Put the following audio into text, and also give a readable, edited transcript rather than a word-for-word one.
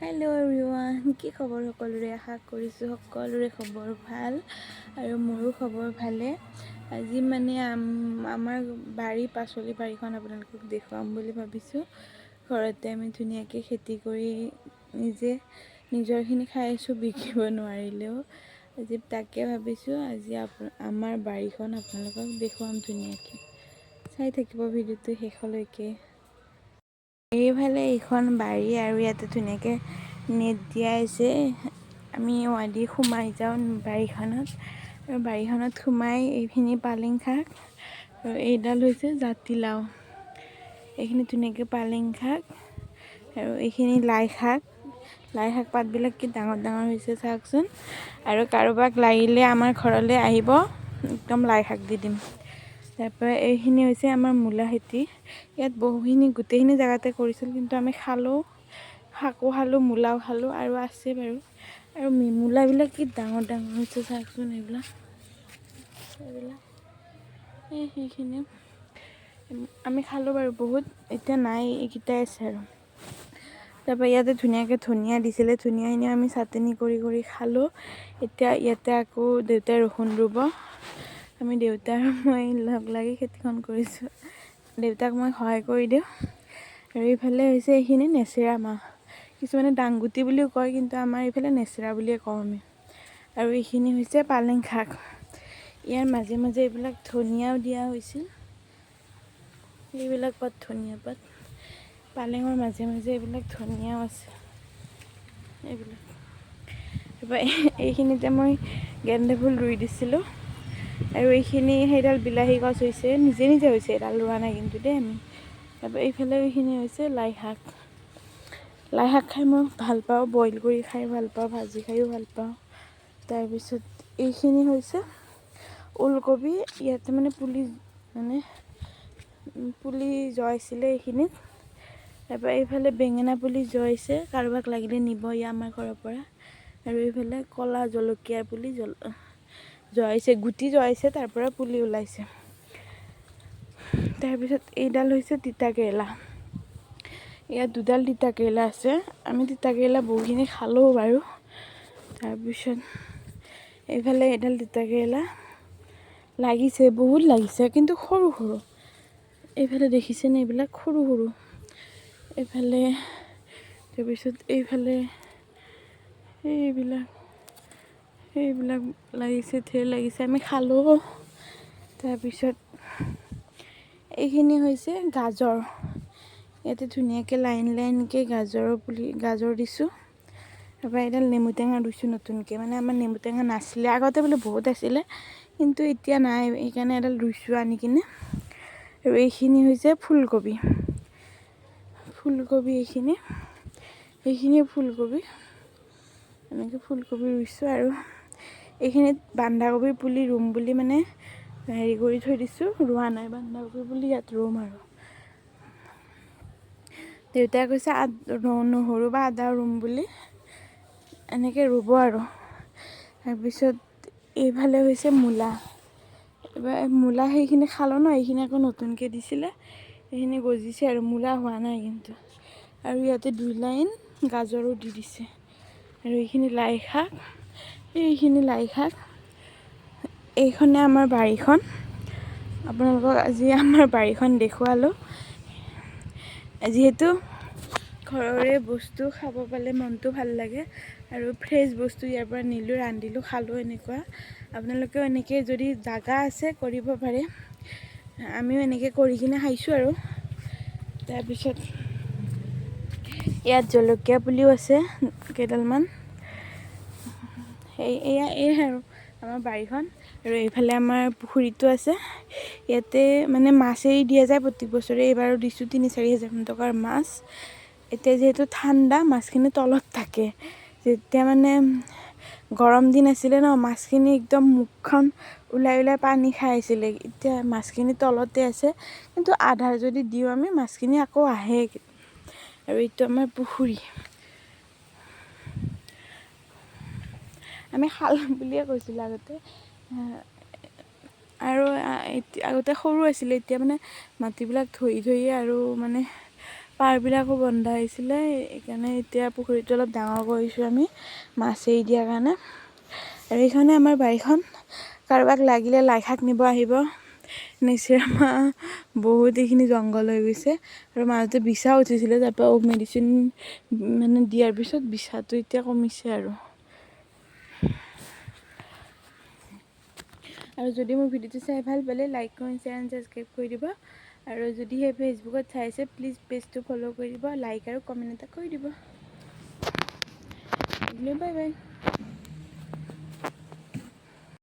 Hello' everyone, কি খবৰ সকলোৰে? আশা কৰিছোঁ সকলোৰে খবৰ ভাল আৰু মোৰো খবৰ ভালে। আজি মানে আমাৰ পাচলি বাৰীখন আপোনালোকক দেখুৱাম বুলি ভাবিছোঁ। ঘৰতে আমি ধুনীয়াকৈ খেতি কৰি নিজৰখিনি খাই আছোঁ, বিকিব নোৱাৰিলেও। আজি তাকে ভাবিছোঁ, আজি আমাৰ বাৰীখন আপোনালোকক দেখুৱাম ধুনীয়াকৈ। চাই থাকিব ভিডিঅ'টো শেষলৈকে। এইফালে এইখন বাৰী আৰু ইয়াতে ধুনীয়াকৈ নেট দিয়া আছে। আমি ৱাদি সোমাই যাওঁ বাৰীখনত, আৰু বাৰীখনত সোমাই এইখিনি পালেং শাক আৰু এইডাল হৈছে জাতিলাও। এইখিনি ধুনীয়াকৈ পালেং শাক আৰু এইখিনি লাই শাক পাতবিলাক কি ডাঙৰ ডাঙৰ হৈছে চাওকচোন। আৰু কাৰোবাক লাগিলে আমাৰ ঘৰলৈ আহিব, একদম লাই শাক দি দিম। তাৰপৰা এইখিনি হৈছে আমাৰ মূলা খেতি। ইয়াত গোটেইখিনি জেগাতে কৰিছিল, কিন্তু আমি খালোঁ, শাকো খালোঁ, মূলাও খালোঁ আৰু আছে বাৰু। আৰু মূলাবিলাক কি ডাঙৰ ডাঙৰ হৈছে চাওকচোন। এইবিলাক সেইখিনি আমি খালোঁ বাৰু বহুত, এতিয়া নাই, এইকেইটাই আছে আৰু। তাৰপৰা ইয়াতে ধুনীয়াকৈ ধনিয়া দিছিলে, ধনিয়াখিনি আমি চাটনি কৰি কৰি খালোঁ। এতিয়া ইয়াতে আকৌ দেউতাই ৰচুন ৰুব। আমি দেউতা আৰু মই লগ লাগি খেতিখন কৰিছোঁ। দেউতাক মই সহায় কৰি দিওঁ। আৰু এইফালে হৈছে এইখিনি নেচেৰা মাহ, কিছুমানে দাংগুটি বুলিও কয়, কিন্তু আমাৰ এইফালে নেচেৰা বুলিয়ে কওঁ আমি। আৰু এইখিনি হৈছে পালেং শাক। ইয়াৰ মাজে মাজে এইবিলাক ধনিয়াও দিয়া হৈছিল, এইবিলাক পাত ধনিয়া পাত। পালেঙৰ মাজে মাজে এইবিলাক ধনিয়াও আছে। তাৰপৰা এইখিনিতে মই গেন্দা ফুল ৰুই দিছিলোঁ। আৰু এইখিনি সেইডাল বিলাহী গছ হৈছে, নিজে নিজে হৈছে, এডাল ৰোৱা নাই কিন্তু দেই আমি। তাৰপৰা এইফালে এইখিনি হৈছে লাই শাক খাই মই ভাল পাওঁ, বইল কৰি খাই ভাল পাওঁ, ভাজি খাইও ভাল পাওঁ। তাৰপিছত এইখিনি হৈছে ওলকবি। ইয়াতে মানে পুলি জগাইছিলে এইখিনিত। তাৰপৰা এইফালে বেঙেনা পুলি জগাইছে, কাৰোবাক লাগিলে নিব আমাৰ ঘৰৰ পৰা। আৰু এইফালে ক'লা জলকীয়াৰ পুলি জগাইছে, গুটি জগাইছে, তাৰ পৰা পুলি ওলাইছে। তাৰপিছত এইডাল হৈছে তিতা কেৰেলা। ইয়াত দুডাল তিতা কেৰেলা আছে। আমি তিতা কেৰেলা বহুখিনি খালোঁ বাৰু। তাৰপিছত এইফালে এডাল তিতা কেৰেলা লাগিছে, বহুত লাগিছে, কিন্তু সৰু সৰু। এইফালে দেখিছেনে, এইবিলাক সৰু সৰু। তাৰপিছত এইফালে সেইবিলাক লাগিছে, ঢেৰ লাগিছে, আমি খালোঁ। তাৰপিছত এইখিনি হৈছে গাজৰ। ইয়াতে ধুনীয়াকৈ লাইন লাইনকৈ গাজৰ দিছোঁ। তাৰপৰা এডাল নেমু টেঙা ৰুইছোঁ নতুনকৈ, মানে আমাৰ নেমু টেঙা নাছিলে আগতে, বোলে বহুত আছিলে, কিন্তু এতিয়া নাই, সেইকাৰণে এডাল ৰুইছোঁ আনি কিনে। আৰু এইখিনি হৈছে ফুলকবি। এইখিনি ফুলকবি, এনেকৈ ফুলকবি ৰুইছোঁ। আৰু এইখিনিত বন্ধাকবিৰ পুলি ৰুম বুলি মানে হেৰি কৰি থৈ দিছোঁ, ৰোৱা নাই। বন্ধাকবিৰ পুলি ইয়াত ৰুম আৰু। দেউতাই কৈছে নহৰু বা আদা ৰুম বুলি, এনেকৈ ৰুব আৰু। তাৰপিছত এইফালে হৈছে মূলা। এইবাৰ মূলা সেইখিনি খালোঁ ন, এইখিনি আকৌ নতুনকৈ দিছিলে, এইখিনি গজিছে আৰু মূলা হোৱা নাই কিন্তু। আৰু ইয়াতে 2 লাইন গাজৰো দি দিছে। আৰু এইখিনি লাই শাক। এইখনে আমাৰ বাৰীখন। আপোনালোকক আজি আমাৰ বাৰীখন দেখুৱালোঁ। যিহেতু ঘৰৰে বস্তু খাব পালে মনটো ভাল লাগে, আৰু ফ্ৰেছ বস্তু ইয়াৰ পৰা নিলোঁ, ৰান্ধিলোঁ, খালোঁ, এনেকুৱা। আপোনালোকেও এনেকৈ যদি জাগা আছে কৰিব পাৰে। আমিও এনেকৈ কৰি কিনে খাইছোঁ আৰু। তাৰপিছত ইয়াত জলকীয়া পুলিও আছে কেইডালমান। এয়াই আৰু আমাৰ বাৰীখন। আৰু এইফালে আমাৰ পুখুৰীটো আছে। ইয়াতে মানে মাছ এৰি দিয়া যায় প্ৰত্যেক বছৰে। এইবাৰো দিছোঁ 3-4 হাজাৰমান টকাৰ মাছ। এতিয়া যিহেতু ঠাণ্ডা, মাছখিনি তলত থাকে। যেতিয়া মানে গৰম দিন আছিলে ন, মাছখিনি একদম মুখখন ওলাই পানী খাই আছিলে। এতিয়া মাছখিনি তলতে আছে, কিন্তু আধা যদি দিওঁ আমি, মাছখিনি আকৌ আহে। আৰু এইটো আমাৰ পুখুৰী। আমি খাল বুলিয়ে কৈছিলোঁ আগতে। আৰু আগতে সৰু আছিলে, এতিয়া মানে মাটিবিলাক ধৰি আৰু মানে পাৰবিলাকো বন্ধ হৈছিলে, সেইকাৰণে এতিয়া পুখুৰীটো অলপ ডাঙৰ কৰিছোঁ আমি মাছ এৰি দিয়াৰ কাৰণে। আৰু এইখনে আমাৰ বাৰীখন, কাৰোবাক লাগিলে লাই শাক নিব আহিব। নেচেৰা বহুত এইখিনি জংঘল হৈ গৈছে আৰু মাজতে বিছা উঠিছিলে, তাৰপৰা মেডিচিন মানে দিয়াৰ পিছত বিছাটো এতিয়া কমিছে আৰু যদি মোৰ ভিডিঅ'টো চাই ভাল পালে like comment share and subscribe কৰি দিব। আৰু যদিহে ফেচবুকত চাইছে প্লিজ পেজটো ফ'ল' কৰি দিব, লাইক আৰু কমেণ্ট এটা কৰি দিব। Bye bye.